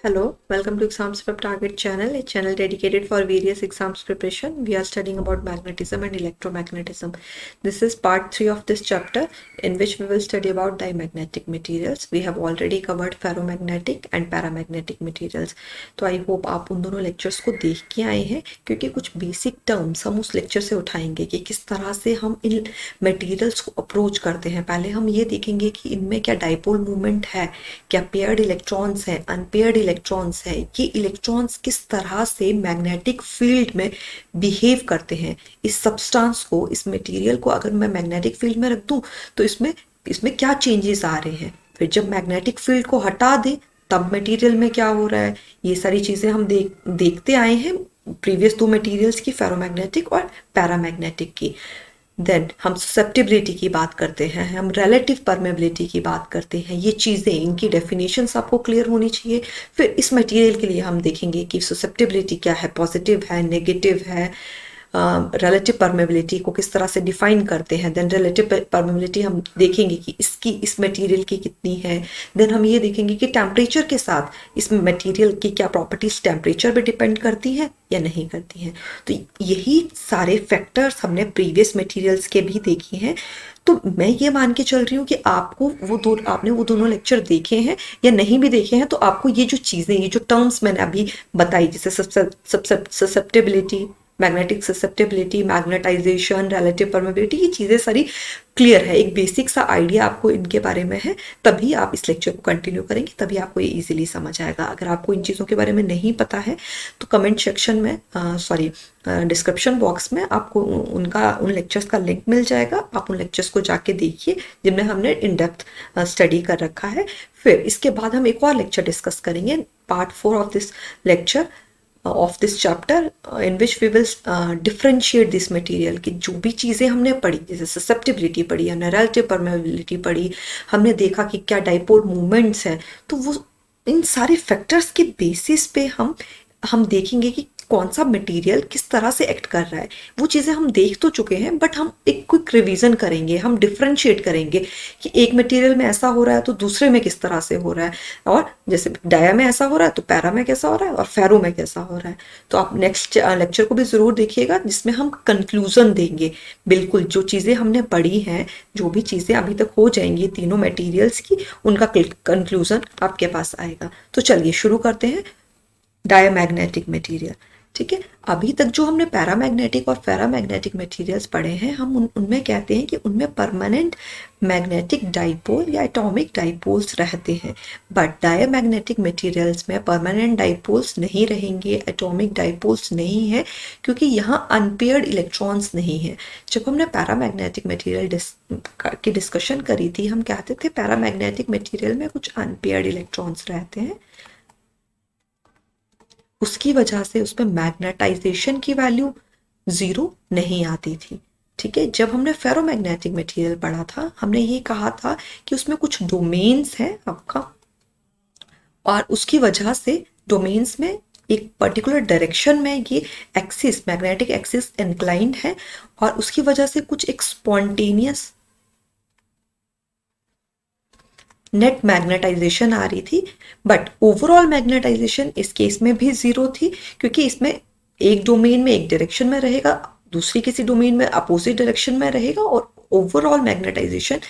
Hello, welcome to Exams Prep Target channel, a channel dedicated for various exams preparation. We are studying about magnetism and electromagnetism. This is part 3 of this chapter in which we will study about diamagnetic materials. We have already covered ferromagnetic and paramagnetic materials. तो I hope आप उन दोनों lectures को देख के आए हैं क्योंकि कुछ बेसिक टर्म्स हम उस लेक्चर से उठाएंगे कि किस तरह से हम इन मटेरियल्स को अप्रोच करते हैं। पहले हम ये देखेंगे कि इनमें क्या डाइपोल मूवमेंट है, क्या पेयर्ड इलेक्ट्रॉन्स हैं, अनपेयर्ड इलेक्ट्रॉन्स है, ये इलेक्ट्रॉन्स किस तरह से मैग्नेटिक फील्ड में बिहेव करते हैं। इस सब्सटेंस को, इस मटेरियल को अगर मैं मैग्नेटिक फील्ड में रख दूं तो इसमें इसमें क्या चेंजेस आ रहे हैं। फिर जब मैग्नेटिक फील्ड को हटा दें तब मटेरियल में क्या हो रहा है। ये सारी चीजें हम देखते आए हैं प्रीवियस दो मटेरियल्स की, फेरोमैग्नेटिक और पैरामैग्नेटिक की। देन हम ससेप्टिबिलिटी की बात करते हैं, हम रिलेटिव परमेबिलिटी की बात करते हैं। ये चीज़ें, इनकी डेफिनेशंस आपको क्लियर होनी चाहिए। फिर इस मटेरियल के लिए हम देखेंगे कि ससेप्टिबिलिटी क्या है, पॉजिटिव है, नेगेटिव है, रिलेटिव परमेबिलिटी को किस तरह से डिफाइन करते हैं। देन रिलेटिव परमेबिलिटी हम देखेंगे कि इसकी, इस मटेरियल की कितनी है। देन हम ये देखेंगे कि टेम्परेचर के साथ इस मटेरियल की क्या प्रॉपर्टीज टेम्परेचर पे डिपेंड करती हैं या नहीं करती हैं। तो यही सारे फैक्टर्स हमने प्रीवियस मटेरियल्स के भी देखे हैं। तो मैं ये मान के चल रही हूँ कि आपको आपने वो दोनों लेक्चर देखे हैं या नहीं भी देखे हैं, तो आपको ये जो चीज़ें, ये जो टर्म्स मैंने अभी बताई, जैसे susceptibility, magnetic susceptibility, magnetization, relative permeability, ये चीज़ें सारी क्लियर है। एक बेसिक सा आइडिया आपको इनके बारे में है, तभी आप इस लेक्चर को कंटिन्यू करेंगे, तभी आपको ये इजीली समझ आएगा। अगर आपको इन चीज़ों के बारे में नहीं पता है तो कमेंट सेक्शन में, डिस्क्रिप्शन बॉक्स में आपको उन लेक्चर्स का लिंक मिल जाएगा। आप उन लेक्चर्स को जाके देखिए जिनमें हमने इन डेप्थ स्टडी कर रखा है। फिर इसके बाद हम एक और लेक्चर डिस्कस करेंगे, part 4 of this lecture of this chapter, in which we will differentiate this material कि जो भी चीज़ें हमने पढ़ी, जैसे ससेप्टिबिलिटी पढ़ी, हमने रिलेटिव परमेबिलिटी पढ़ी, हमने देखा कि क्या डाइपोल मूवमेंट्स हैं, तो वो इन सारे फैक्टर्स के बेसिस पे हम देखेंगे कि कौन सा मटेरियल किस तरह से एक्ट कर रहा है। वो चीज़ें हम देख तो चुके हैं, बट हम एक क्विक रिवीजन करेंगे, हम डिफ्रेंशिएट करेंगे कि एक मटेरियल में ऐसा हो रहा है तो दूसरे में किस तरह से हो रहा है, और जैसे डाया में ऐसा हो रहा है तो पैरा में कैसा हो रहा है और फेरो में कैसा हो रहा है। तो आप नेक्स्ट लेक्चर को भी ज़रूर देखिएगा, जिसमें हम कंक्लूजन देंगे। बिल्कुल जो चीज़ें हमने पढ़ी हैं, जो भी चीज़ें अभी तक हो जाएंगी तीनों मटेरियल्स की, उनका कंक्लूजन आपके पास आएगा। तो चलिए शुरू करते हैं डायमैग्नेटिक मटेरियल। ठीक है, अभी तक जो हमने पैरामैग्नेटिक और फेरामैग्नेटिक मटेरियल्स पढ़े हैं, हम उनमें कहते हैं कि उनमें परमानेंट मैग्नेटिक डाइपोल या एटॉमिक डाइपोल्स रहते हैं। बट डायमैग्नेटिक मटेरियल्स में परमानेंट डाइपोल्स नहीं रहेंगे, एटॉमिक डाइपोल्स नहीं है, क्योंकि यहाँ अनपेयर्ड इलेक्ट्रॉन्स नहीं है। जब हमने पैरामैग्नेटिक मटेरियल की डिस्कशन करी थी, हम कहते थे पैरामैग्नेटिक मटेरियल में कुछ अनपेयर्ड इलेक्ट्रॉन्स रहते हैं, उसकी वजह से उसमें मैग्नेटाइजेशन की वैल्यू 0 नहीं आती थी। ठीक है, जब हमने फेरोमैग्नेटिक मटेरियल पढ़ा था, हमने ये कहा था कि उसमें कुछ डोमेन्स हैं आपका, और उसकी वजह से डोमेन्स में एक पर्टिकुलर डायरेक्शन में ये एक्सिस, मैग्नेटिक एक्सिस इंक्लाइंड है, और उसकी वजह से कुछ एक स्पॉन्टेनियस नेट मैग्नेटाइजेशन आ रही थी। बट ओवरऑल मैग्नेटाइजेशन इस केस में भी 0 थी, क्योंकि इसमें एक डोमेन में एक डायरेक्शन में रहेगा, दूसरी किसी डोमेन में अपोजिट डायरेक्शन में रहेगा, और ओवरऑल मैग्नेटाइजेशन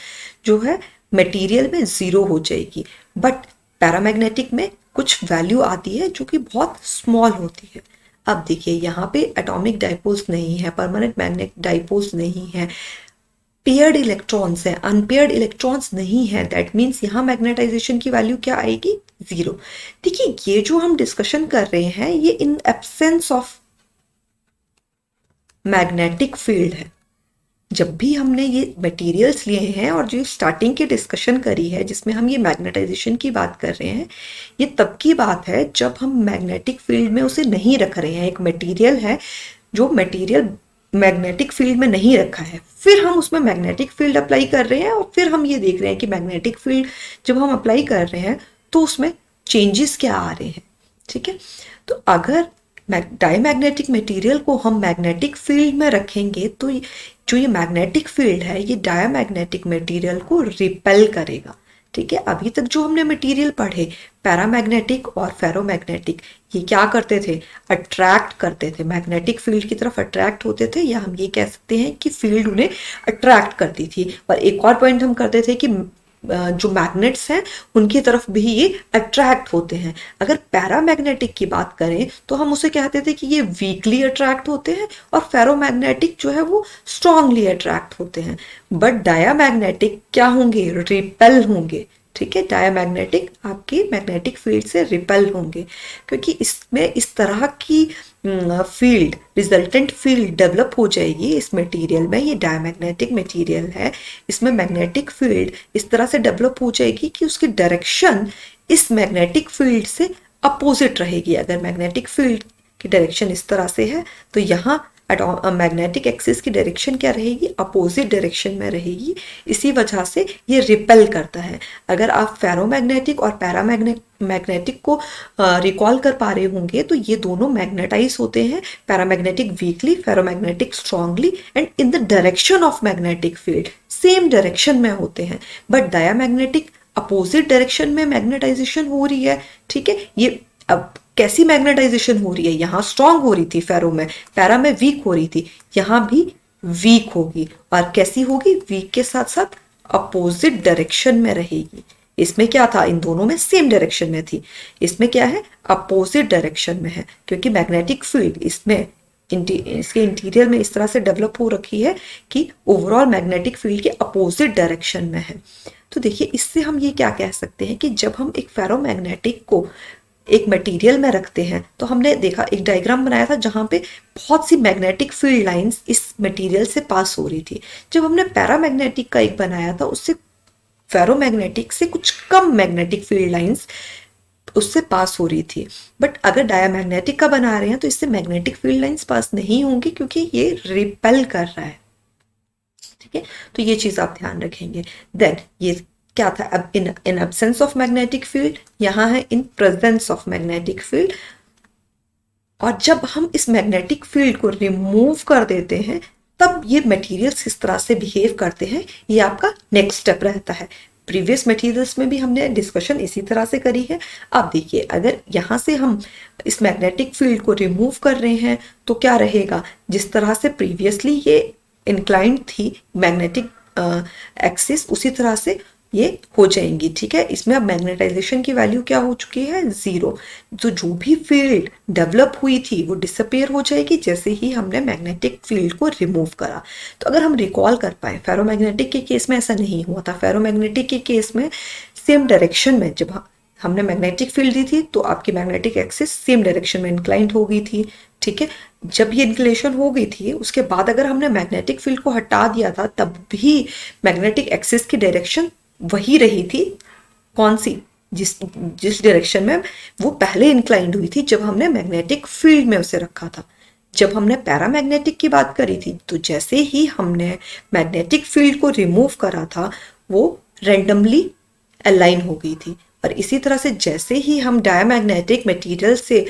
जो है मटेरियल में 0 हो जाएगी। बट पैरामैग्नेटिक में कुछ वैल्यू आती है जो कि बहुत स्मॉल होती है। अब देखिए, यहाँ पे एटॉमिक डाइपोल्स नहीं है, परमानेंट मैग्नेटिक डाइपोल्स नहीं है, पेयर्ड इलेक्ट्रॉन्स हैं, अनपेयर्ड इलेक्ट्रॉन्स नहीं है। दैट मीन्स यहाँ मैग्नेटाइजेशन की वैल्यू क्या आएगी? 0। देखिए, ये जो हम डिस्कशन कर रहे हैं, ये in absence of magnetic field है। जब भी हमने ये मटेरियल्स लिए हैं और जो स्टार्टिंग की डिस्कशन करी है, जिसमें हम ये मैग्नेटाइजेशन की बात कर रहे हैं, ये तब की बात है जब हम मैग्नेटिक फील्ड में उसे नहीं रख रहे हैं। एक मटेरियल है जो मटेरियल मैग्नेटिक फील्ड में नहीं रखा है, फिर हम उसमें मैग्नेटिक फील्ड अप्लाई कर रहे हैं, और फिर हम ये देख रहे हैं कि मैग्नेटिक फील्ड जब हम अप्लाई कर रहे हैं तो उसमें चेंजेस क्या आ रहे हैं। ठीक है, तो अगर डायमैग्नेटिक मटेरियल को हम मैग्नेटिक फील्ड में रखेंगे तो जो ये मैग्नेटिक फील्ड है, ये डायमैग्नेटिक मटेरियल को रिपेल करेगा। ठीक है, अभी तक जो हमने मटेरियल पढ़े पैरामैग्नेटिक और फेरोमैग्नेटिक, ये क्या करते थे, अट्रैक्ट करते थे, मैग्नेटिक फील्ड की तरफ अट्रैक्ट होते थे, या हम ये कह सकते हैं कि फील्ड उन्हें अट्रैक्ट करती थी। और एक और पॉइंट हम करते थे कि जो मैग्नेट्स हैं उनकी तरफ भी ये अट्रैक्ट होते हैं। अगर पैरामैग्नेटिक की बात करें तो हम उसे कहते थे कि ये वीकली अट्रैक्ट होते हैं, और फेरोमैग्नेटिक जो है वो स्ट्रांगली अट्रैक्ट होते हैं। बट डायामैग्नेटिक क्या होंगे, रिपेल होंगे। ठीक है, डायामैग्नेटिक आपके मैग्नेटिक फील्ड से रिपेल होंगे, क्योंकि इसमें इस तरह की फील्ड, रिजल्टेंट फील्ड डेवलप हो जाएगी इस मटेरियल में। ये डायमैग्नेटिक मटेरियल है, इसमें मैग्नेटिक फील्ड इस तरह से डेवलप हो जाएगी कि उसकी डायरेक्शन इस मैग्नेटिक फील्ड से अपोजिट रहेगी। अगर मैग्नेटिक फील्ड की डायरेक्शन इस तरह से है तो यहाँ मैग्नेटिक एक्सिस की डायरेक्शन क्या रहेगी, अपोजिट डायरेक्शन में रहेगी। इसी वजह से ये रिपेल करता है। अगर आप फेरोमैग्नेटिक और पैरामैग्नेटिक को रिकॉल कर पा रहे होंगे तो ये दोनों मैग्नेटाइज होते हैं, paramagnetic weekly, ferromagnetic strongly, and in the direction of magnetic field, same direction में होते हैं। बट डायामैग्नेटिक अपोजिट डायरेक्शन में मैग्नेटाइजेशन हो रही है। ठीक है, ये अब कैसी मैग्नेटाइजेशन हो रही है, यहाँ स्ट्रांग हो रही थी फेरो में, पैरा में वीक हो रही थी, यहाँ भी वीक होगी। और कैसी होगी, वीक के साथ साथ अपोजिट डायरेक्शन में रहेगी। इसमें क्या था, इन दोनों में सेम डायरेक्शन में थी, इसमें क्या है, अपोजिट डायरेक्शन में है, क्योंकि मैग्नेटिक फील्ड इसमें इसके इंटीरियर में इस तरह से डेवलप हो रखी है कि ओवरऑल मैग्नेटिक फील्ड के अपोजिट डायरेक्शन में है। तो देखिए, इससे हम ये क्या कह सकते हैं कि जब हम एक फेरोमैग्नेटिक को एक मटेरियल में रखते हैं तो हमने देखा, एक डायग्राम बनाया था जहां पे बहुत सी मैग्नेटिक फील्ड लाइंस इस मटेरियल से पास हो रही थी। जब हमने पैरामैग्नेटिक का एक बनाया था, उससे फेरोमैग्नेटिक से कुछ कम मैग्नेटिक फील्ड लाइंस उससे पास हो रही थी। बट अगर डायामैग्नेटिक का बना रहे हैं तो इससे मैग्नेटिक फील्ड लाइंस पास नहीं होंगी, क्योंकि ये रिपेल कर रहा है। ठीक है, तो ये चीज आप ध्यान रखेंगे। देन ये क्या था, अब in absence of magnetic field, यहां है in presence of magnetic field. और जब हम इस मैग्नेटिक फील्ड को रिमूव कर देते हैं तब ये मटेरियल्स इस तरह से बिहेव करते हैं। ये आपका नेक्स्ट स्टेप रहता है। प्रीवियस मटेरियल्स में भी हमने डिस्कशन इसी तरह से करी है। अब देखिए, अगर यहाँ से हम इस मैग्नेटिक फील्ड को रिमूव कर रहे हैं तो क्या रहेगा, जिस तरह से प्रीवियसली ये इंक्लाइंड थी मैग्नेटिक एक्सिस, उसी तरह से ये हो जाएंगी। ठीक है, इसमें अब मैग्नेटाइजेशन की वैल्यू क्या हो चुकी है, 0। तो जो भी फील्ड डेवलप हुई थी वो डिसअपेयर हो जाएगी जैसे ही हमने मैग्नेटिक फील्ड को रिमूव करा। तो अगर हम रिकॉल कर पाए, फेरोमैग्नेटिक के केस में ऐसा नहीं हुआ था। फेरोमैग्नेटिक के केस में सेम डायरेक्शन में जब हमने मैग्नेटिक फील्ड दी थी तो आपकी मैग्नेटिक एक्सिस सेम डायरेक्शन में इंक्लाइंड हो गई थी। ठीक है, जब ये इंक्लेशन हो गई थी उसके बाद अगर हमने मैग्नेटिक फील्ड को हटा दिया था तब भी मैग्नेटिक एक्सिस की डायरेक्शन वही रही थी। कौन सी, जिस डायरेक्शन में वो पहले इंक्लाइंड हुई थी जब हमने मैग्नेटिक फील्ड में उसे रखा था। जब हमने पैरामैग्नेटिक की बात करी थी तो जैसे ही हमने मैग्नेटिक फील्ड को रिमूव करा था वो रैंडमली अलाइन हो गई थी। और इसी तरह से जैसे ही हम डायमैग्नेटिक मटेरियल से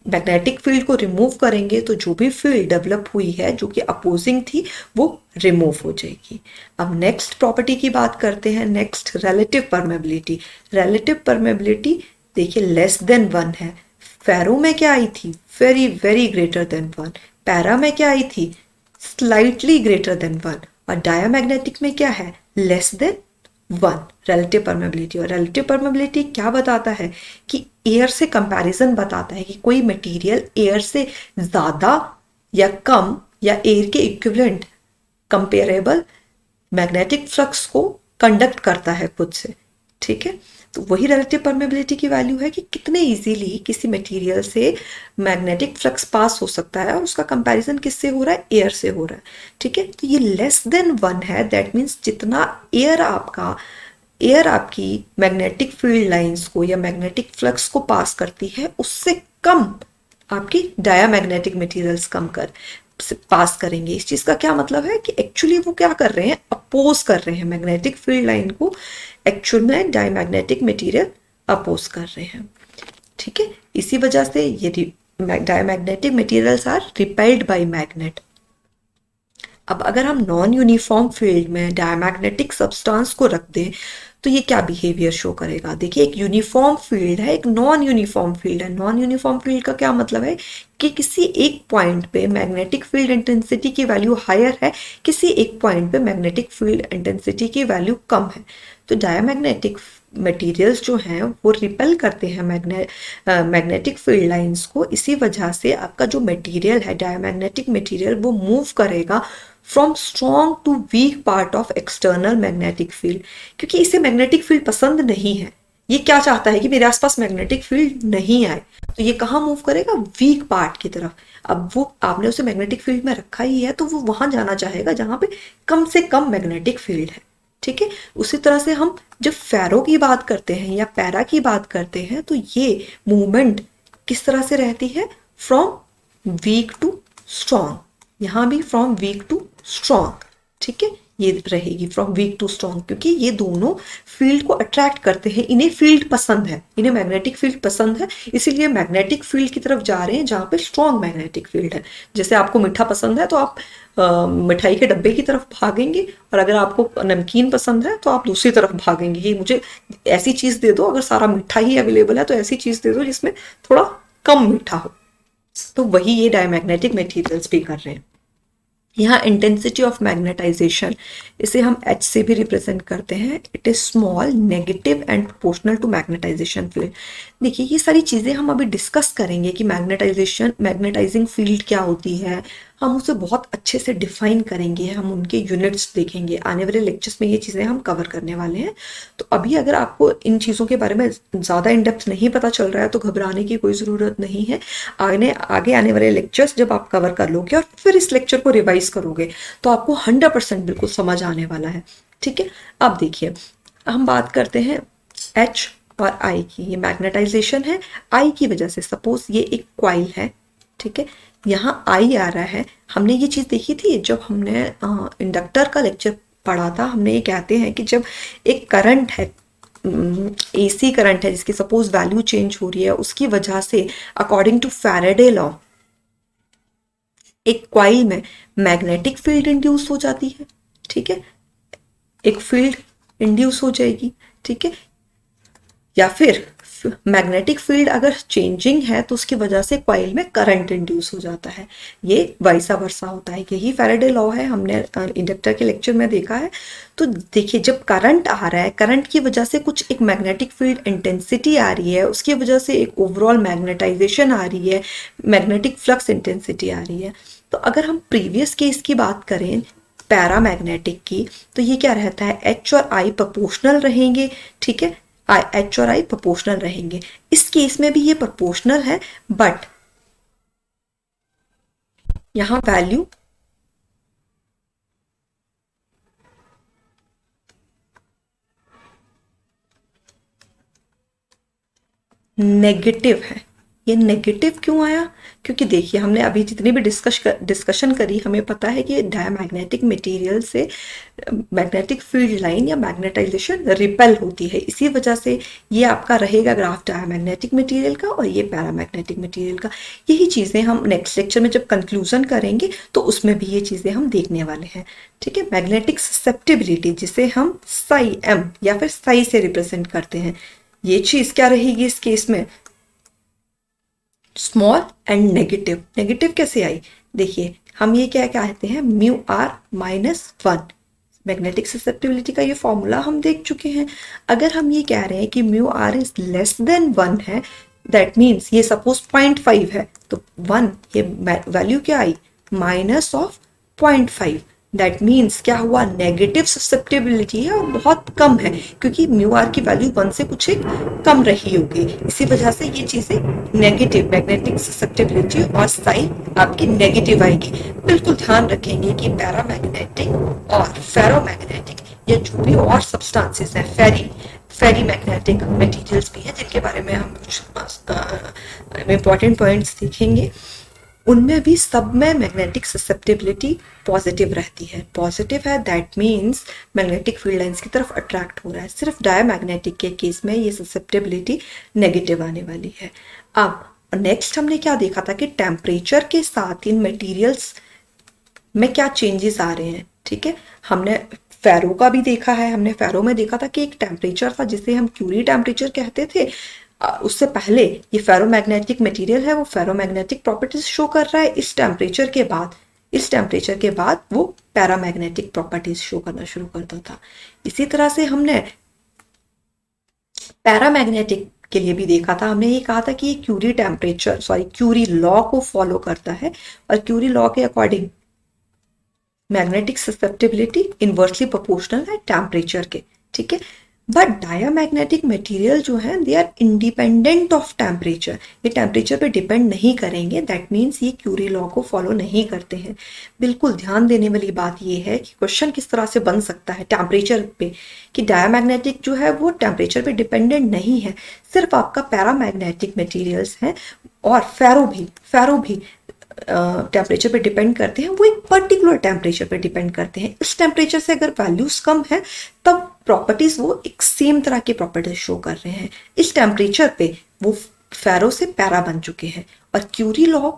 मैग्नेटिक फील्ड को रिमूव करेंगे तो जो भी फील्ड डेवलप हुई है जो कि अपोजिंग थी वो रिमूव हो जाएगी। अब नेक्स्ट प्रॉपर्टी की बात करते हैं, next relative permeability. Relative permeability देखिए लेस देन 1 है। फेरो में क्या आई थी, very very greater than 1। Para में क्या आई थी, स्लाइटली ग्रेटर देन 1। और डायमैग्नेटिक में क्या है, लेस देन 1 रिलेटिव परमेबिलिटी। और रिलेटिव परमेबिलिटी क्या बताता है कि एयर से कंपैरिजन बताता है कि कोई मटेरियल एयर से ज्यादा या कम या एयर के इक्विवेलेंट कंपेरेबल मैग्नेटिक फ्लक्स को कंडक्ट करता है खुद से। ठीक है, तो वही रिलेटिव परमेबिलिटी की वैल्यू है कि कितने इजीली किसी मटेरियल से मैग्नेटिक फ्लक्स पास हो सकता है और उसका कंपैरिजन किससे हो रहा है, एयर से हो रहा है। ठीक है, तो ये लेस देन 1 है। दैट मीन्स जितना एयर आपकी मैग्नेटिक फील्ड लाइंस को या मैग्नेटिक फ्लक्स को पास करती है उससे कम आपकी डायामैग्नेटिक मटेरियल्स पास करेंगे। इस चीज का क्या मतलब है कि एक्चुअली वो क्या कर रहे हैं, अपोज कर रहे हैं मैग्नेटिक फील्ड लाइन को। एक्चुअल में डायमैग्नेटिक मटेरियल अपोज कर रहे हैं। ठीक है, इसी वजह से ये diamagnetic materials are repelled by magnet. अब अगर हम नॉन यूनिफॉर्म फील्ड में डायमैग्नेटिक सब्सटेंस को रख दें तो ये क्या बिहेवियर शो करेगा? देखिए, एक यूनिफॉर्म फील्ड है, एक नॉन यूनिफॉर्म फील्ड है। नॉन यूनिफॉर्म फील्ड का क्या मतलब है कि किसी एक पॉइंट पे मैग्नेटिक फील्ड इंटेंसिटी की वैल्यू हायर है, किसी एक पॉइंट पे मैग्नेटिक फील्ड इंटेंसिटी की वैल्यू कम है। तो डायमैग्नेटिक मटेरियल्स जो हैं वो रिपेल करते हैं मैग्नेटिक फील्ड लाइंस को। इसी वजह से आपका जो मटेरियल है, डायमैग्नेटिक मटेरियल, वो मूव करेगा from strong to weak part of external magnetic field, क्योंकि इसे मैग्नेटिक फील्ड पसंद नहीं है। ये क्या चाहता है कि मेरे आसपास मैग्नेटिक फील्ड नहीं आए, तो ये कहाँ मूव करेगा? वीक पार्ट की तरफ। अब वो आपने उसे मैग्नेटिक फील्ड में रखा ही है, तो वो वहां जाना चाहेगा जहां पे कम से कम मैग्नेटिक फील्ड है। ठीक है, उसी तरह से हम जब फेरो की बात करते हैं या पैरा की बात करते हैं, तो ये मूवमेंट किस तरह से रहती है? From weak to strong. यहाँ भी फ्रॉम वीक टू स्ट्रॉन्ग। ठीक है, ये रहेगी फ्रॉम वीक टू स्ट्रॉन्ग, क्योंकि ये दोनों फील्ड को अट्रैक्ट करते हैं। इन्हें फील्ड पसंद है, इन्हें मैग्नेटिक फील्ड पसंद है, इसीलिए मैग्नेटिक फील्ड की तरफ जा रहे हैं जहाँ पे स्ट्रॉन्ग मैग्नेटिक फील्ड है। जैसे आपको मीठा पसंद है तो आप मिठाई के डब्बे की तरफ भागेंगे, और अगर आपको नमकीन पसंद है तो आप दूसरी तरफ भागेंगे। ये मुझे ऐसी चीज दे दो, अगर सारा मीठा ही अवेलेबल है तो ऐसी चीज दे दो जिसमें थोड़ा कम मीठा हो। तो वही ये डायमैग्नेटिक मटेरियल्स भी कर रहे हैं। यहाँ इंटेंसिटी ऑफ मैग्नेटाइजेशन, इसे हम H से भी रिप्रेजेंट करते हैं। It is small, negative and proportional to magnetization field. देखिए, ये सारी चीज़ें हम अभी डिस्कस करेंगे कि मैग्नेटाइजिंग फील्ड क्या होती है। हम उसे बहुत अच्छे से डिफाइन करेंगे, हम उनके यूनिट्स देखेंगे। आने वाले लेक्चर्स में ये चीज़ें हम कवर करने वाले हैं। तो अभी अगर आपको इन चीज़ों के बारे में ज़्यादा इन डेप्थ नहीं पता चल रहा है तो घबराने की कोई ज़रूरत नहीं है। आगे आने वाले लेक्चर्स जब आप कवर कर लोगे और फिर इस लेक्चर को रिवाइज करोगे तो आपको 100% बिल्कुल समझ आने वाला है। ठीक है, अब देखिए, हम बात करते हैं H और I की। ये मैग्नेटाइजेशन है I की वजह से। सपोज ये एक क्वाइल है, ठीक है, यहाँ I आ रहा है। हमने ये चीज़ देखी थी जब हमने इंडक्टर का लेक्चर पढ़ा था। हमने ये कहते हैं कि जब एक करंट है, AC करंट है, जिसकी सपोज वैल्यू चेंज हो रही है, उसकी वजह से अकॉर्डिंग टू फैराडे लॉ एक क्वाइल में मैग्नेटिक फील्ड इंड्यूस हो जाती है। ठीक है, एक फील्ड इंड्यूस हो जाएगी। ठीक है, या फिर मैग्नेटिक फील्ड अगर चेंजिंग है तो उसकी वजह से कॉइल में करंट इंड्यूस हो जाता है। ये वाइसा वर्सा होता है, यही फैराडे लॉ है, हमने इंडक्टर के लेक्चर में देखा है। तो देखिए, जब करंट आ रहा है, करंट की वजह से कुछ एक मैग्नेटिक फील्ड इंटेंसिटी आ रही है, उसकी वजह से एक ओवरऑल मैग्नेटाइजेशन आ रही है, मैग्नेटिक फ्लक्स इंटेंसिटी आ रही है। तो अगर हम प्रीवियस केस की बात करें पैरामैग्नेटिक की, तो ये क्या रहता है? H और I प्रोपोर्शनल रहेंगे। ठीक है, H और I प्रोपोर्शनल रहेंगे। इस केस में भी ये प्रोपोर्शनल है, बट यहां वैल्यू नेगेटिव है। ये नेगेटिव क्यों आया? क्योंकि देखिए, हमने अभी जितनी भी डिस्कशन करी, हमें पता है कि डायमैग्नेटिक मटेरियल से मैग्नेटिक फील्ड लाइन या मैग्नेटाइजेशन रिपेल होती है। इसी वजह से ये आपका रहेगा ग्राफ डायमैग्नेटिक मटेरियल का और ये पैरामैग्नेटिक मटेरियल का। यही चीज़ें हम नेक्स्ट लेक्चर में जब कंक्लूजन करेंगे तो उसमें भी ये चीज़ें हम देखने वाले हैं। ठीक है, मैग्नेटिक ससेप्टिबिलिटी, जिसे हम साई M या फिर साई से रिप्रेजेंट करते हैं, ये चीज़ क्या रहेगी इस केस में? Small and negative. नेगेटिव कैसे आई? देखिए, हम ये क्या कहते हैं? Mu R -1। मैग्नेटिक ससेप्टिबिलिटी का ये फॉर्मूला हम देख चुके हैं। अगर हम ये कह रहे हैं कि mu r is less than 1 है, दैट मीन्स ये सपोज 0.5 है, तो 1 ये वैल्यू क्या आई? Minus of 0.5। दैट मीन्स क्या हुआ? नेगेटिव ससेप्टिबिलिटी है और बहुत कम है, क्योंकि म्यू आर की वैल्यू 1 से कुछ एक कम रही होगी। इसी वजह से ये चीजें नेगेटिव, मैग्नेटिक ससेप्टिबिलिटी और साइन आपकी नेगेटिव आएगी। बिल्कुल ध्यान रखेंगे कि पैरामैग्नेटिक और फेरोमैग्नेटिक या जो भी और सब्सटेंसेस हैं, फेरी मैग्नेटिक मटेरियल्स भी हैं, जिनके बारे में हम कुछ इंपॉर्टेंट पॉइंट्स देखेंगे, उनमें भी सब में मैग्नेटिक ससेप्टिबिलिटी पॉजिटिव रहती है। पॉजिटिव है, that means magnetic field lines की तरफ अट्रैक्ट हो रहा है। सिर्फ डायमैग्नेटिक के केस में ये ससेप्टिबिलिटी नेगेटिव आने वाली है। अब नेक्स्ट हमने क्या देखा था कि टेम्परेचर के साथ इन मटेरियल्स में क्या चेंजेस आ रहे हैं। ठीक है, हमने फेरो का भी देखा है हमने। फेरो में देखा था कि एक टेम्परेचर था जिसे हम क्यूरी टेम्परेचर कहते थे। उससे पहले ये फेरोमैग्नेटिक मटेरियल है, वो फेरोमैग्नेटिक प्रॉपर्टीज शो कर रहा है। इस टेम्परेचर के बाद वो पैरामैग्नेटिक प्रॉपर्टीज शो करना शुरू करता था। इसी तरह से हमने पैरामैग्नेटिक के लिए भी देखा था। हमने ये कहा था कि ये क्यूरी लॉ को फॉलो करता है, और क्यूरी लॉ के according magnetic susceptibility inversely proportional है टेम्परेचर के, ठीक है। बट डायामैग्नेटिक मटेरियल जो है they are independent of temperature, ये टेम्परेचर पे डिपेंड नहीं करेंगे। दैट मीन्स ये क्यूरी लॉ को फॉलो नहीं करते हैं। बिल्कुल ध्यान देने वाली बात ये है कि क्वेश्चन किस तरह से बन सकता है टेम्परेचर पे, कि डायामैग्नेटिक जो है वो टेम्परेचर पे डिपेंडेंट नहीं है, सिर्फ आपका पैरामैग्नेटिक मटेरियल्स हैं। और फेरो भी टेम्परेचर पे डिपेंड करते हैं, वो एक पर्टिकुलर टेम्परेचर पे डिपेंड करते हैं। इस टेम्परेचर से अगर वैल्यूज कम है तब प्रॉपर्टीज वो एक सेम तरह की प्रॉपर्टीज शो कर रहे हैं। इस टेम्परेचर पे वो फेरो से पैरा बन चुके हैं। और क्यूरी लॉ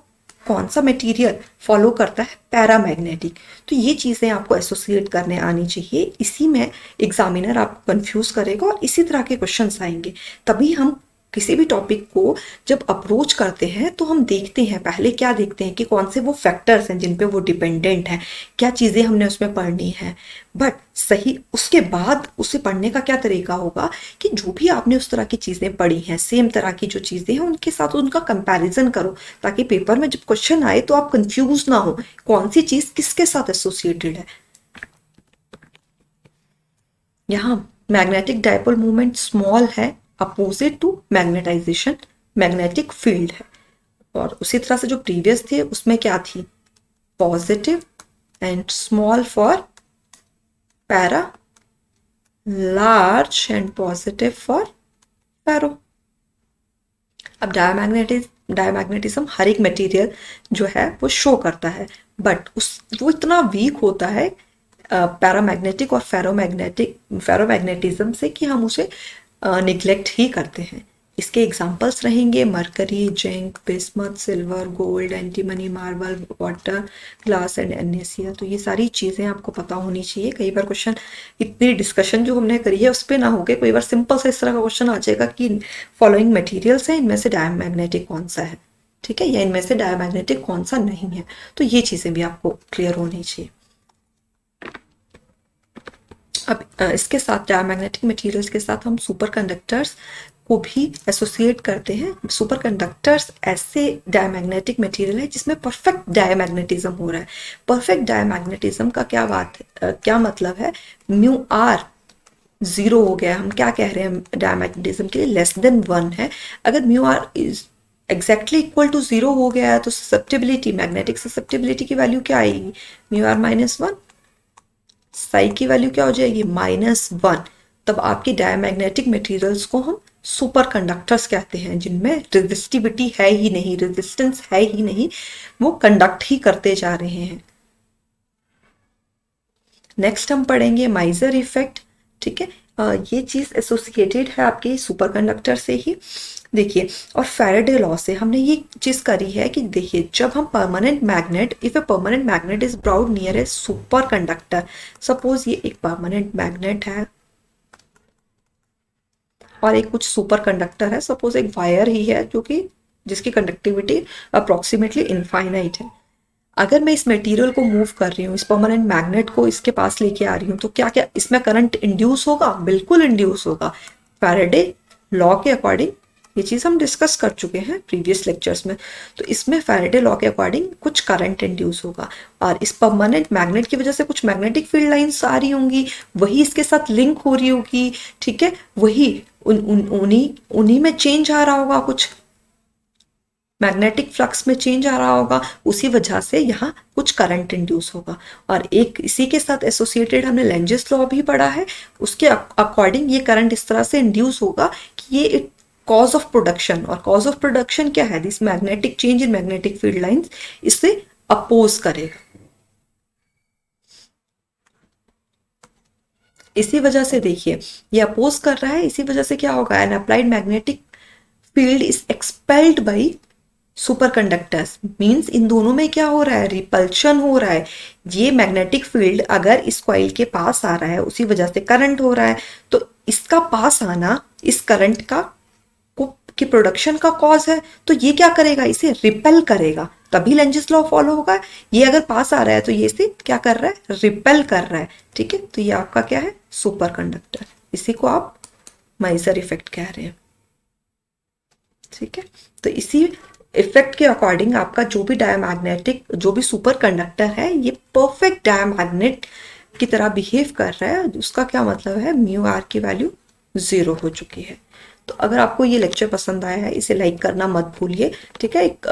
कौन सा मटेरियल फॉलो करता है? पैरामैग्नेटिक। तो ये चीज़ें आपको एसोसिएट करने आनी चाहिए। इसी में एग्जामिनर आपको कंफ्यूज करेगा और इसी तरह के क्वेश्चंस आएंगे। तभी हम किसी भी टॉपिक को जब अप्रोच करते हैं तो हम देखते हैं, पहले क्या देखते हैं कि कौन से वो फैक्टर्स हैं जिन पे वो डिपेंडेंट हैं, क्या चीज़ें हमने उसमें पढ़नी है। बट सही उसके बाद उसे पढ़ने का क्या तरीका होगा कि जो भी आपने उस तरह की चीज़ें पढ़ी हैं, सेम तरह की जो चीज़ें हैं उनके साथ उनका कंपैरिजन करो, ताकि पेपर में जब क्वेश्चन आए तो आप कंफ्यूज ना हो कौन सी चीज़ किसके साथ एसोसिएटेड है। यहाँ मैग्नेटिक डायपोल मोमेंट स्मॉल है, opposite to magnetization, magnetic field है। और उसी तरह से जो प्रीवियस थे उसमें क्या थी? Positive and small for para, large and positive for ferro. अब डायमैग्नेटिज्म हर एक मटेरियल जो है वो शो करता है, बट वो इतना वीक होता है पैरामैग्नेटिक और फेरोमैग्नेटिज्म से कि हम उसे निग्लेक्ट ही करते हैं। इसके एग्जांपल्स रहेंगे mercury, zinc, bismuth, silver, gold, antimony, marble, water, glass and एनएसिया। तो ये सारी चीज़ें आपको पता होनी चाहिए। कई बार क्वेश्चन इतनी डिस्कशन जो हमने करी है उस पर ना होके कई बार सिंपल सा इस तरह का क्वेश्चन आ जाएगा कि फॉलोइंग मटीरियल्स हैं, इनमें से डायमैग्नेटिक कौन सा है, ठीक है, या इनमें से डायमैग्नेटिक कौन सा नहीं है। तो ये चीज़ें भी आपको क्लियर होनी चाहिए। अब इसके साथ डायमैग्नेटिक मटेरियल्स के साथ हम सुपर कंडक्टर्स को भी एसोसिएट करते हैं। सुपर कंडक्टर्स ऐसे डायमैग्नेटिक मटेरियल है जिसमें परफेक्ट डायमैग्नेटिज्म हो रहा है। परफेक्ट डायमैग्नेटिज्म का क्या मतलब है? म्यू आर 0 हो गया, हम क्या कह रहे हैं डायमैग्नेटिज्म के लिए? लेस देन 1 है। अगर mu r is exactly equal to 0 हो गया है तो ससेप्टिबिलिटी, मैग्नेटिक ससेप्टिबिलिटी की वैल्यू क्या आएगी? Mu R -1। साई की वैल्यू क्या हो जाएगी? -1। तब आपकी डायमैग्नेटिक मटेरियल्स को हम सुपर कंडक्टर्स कहते हैं, जिनमें रेजिस्टिविटी है ही नहीं, रेजिस्टेंस है ही नहीं, वो कंडक्ट ही करते जा रहे हैं। नेक्स्ट हम पढ़ेंगे माइजर इफेक्ट, ठीक है। ये चीज़ एसोसिएटेड है आपके सुपर कंडक्टर से ही। देखिए, और फैराडे लॉ से हमने ये चीज़ करी है कि देखिए, जब हम permanent magnet, if a permanent magnet is brought near a superconductor, suppose ये एक परमानेंट मैग्नेट है और एक कुछ सुपर कंडक्टर है, सपोज एक वायर ही है जो कि जिसकी कंडक्टिविटी अप्रोक्सीमेटली इनफाइनाइट है। अगर मैं इस मटेरियल को मूव कर रही हूँ, इस परमानेंट मैग्नेट को इसके पास लेके आ रही हूँ, तो क्या क्या इसमें करंट इंड्यूस होगा? बिल्कुल इंड्यूस होगा। फैराडे लॉ के अकॉर्डिंग, ये चीज़ हम डिस्कस कर चुके हैं प्रीवियस लेक्चर्स में। तो इसमें फैराडे लॉ के अकॉर्डिंग कुछ करंट इंड्यूस होगा, और इस परमानेंट मैग्नेट की वजह से कुछ मैग्नेटिक फील्ड लाइंस आ रही होंगी, वही इसके साथ लिंक हो रही होगी, ठीक है, वही उन्हीं में चेंज आ रहा होगा, कुछ मैग्नेटिक फ्लक्स में चेंज आ रहा होगा, उसी वजह से यहाँ कुछ करंट इंड्यूस होगा। और एक इसी के साथ एसोसिएटेड हमने लेंजेस लॉ भी पढ़ा है, उसके अकॉर्डिंग ये करंट इस तरह से इंड्यूस होगा कि ये कॉज ऑफ प्रोडक्शन, और कॉज ऑफ प्रोडक्शन क्या है? This magnetic change in magnetic field lines इससे अपोज करेगा। इसी वजह से देखिए, ये अपोज कर रहा है, इसी वजह से क्या होगा? N applied magnetic field is expelled by super conductors means in दोनों में क्या हो रहा है, रिपल्शन हो रहा है। ये मैग्नेटिक फील्ड अगर इस कॉइल के पास आ रहा है, उसी वजह से करंट हो रहा है, तो इसका पास आना इस करंट का को की प्रोडक्शन का कॉज है। तो ये क्या करेगा, इसे रिपेल करेगा, तभी लेंजिस लॉ फॉलो होगा। ये अगर पास आ रहा है तो ये इसे क्या कर रहा है, रिपेल कर रहा है। ठीक है, तो ये आपका क्या है, सुपर कंडक्टर। इसी को आप माइजर इफेक्ट कह रहे हैं। ठीक है, तो इसी इफेक्ट के अकॉर्डिंग आपका जो भी डायमैग्नेटिक, जो भी सुपर कंडक्टर है, ये परफेक्ट डायमैग्नेट की तरह बिहेव कर रहा है। उसका क्या मतलब है, म्यू आर की वैल्यू 0 हो चुकी है। तो अगर आपको ये लेक्चर पसंद आया है, इसे लाइक करना मत भूलिए। ठीक है, एक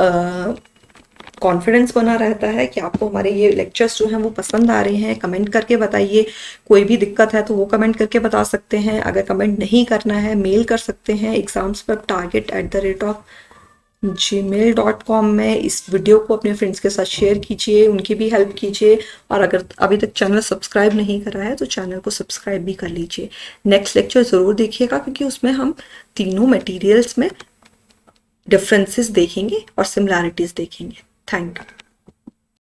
कॉन्फिडेंस बना रहता है कि आपको हमारे ये लेक्चर्स जो हैं वो पसंद आ रहे हैं। कमेंट करके बताइए, कोई भी दिक्कत है तो वो कमेंट करके बता सकते हैं। अगर कमेंट नहीं करना है, मेल कर सकते हैं examsprep@gmail.com में। इस वीडियो को अपने फ्रेंड्स के साथ शेयर कीजिए, उनकी भी हेल्प कीजिए। और अगर अभी तक चैनल सब्सक्राइब नहीं करा है तो चैनल को सब्सक्राइब भी कर लीजिए। नेक्स्ट लेक्चर ज़रूर देखिएगा, क्योंकि उसमें हम तीनों मटेरियल्स में डिफरेंसेस देखेंगे और सिमिलैरिटीज़ देखेंगे। Thank you.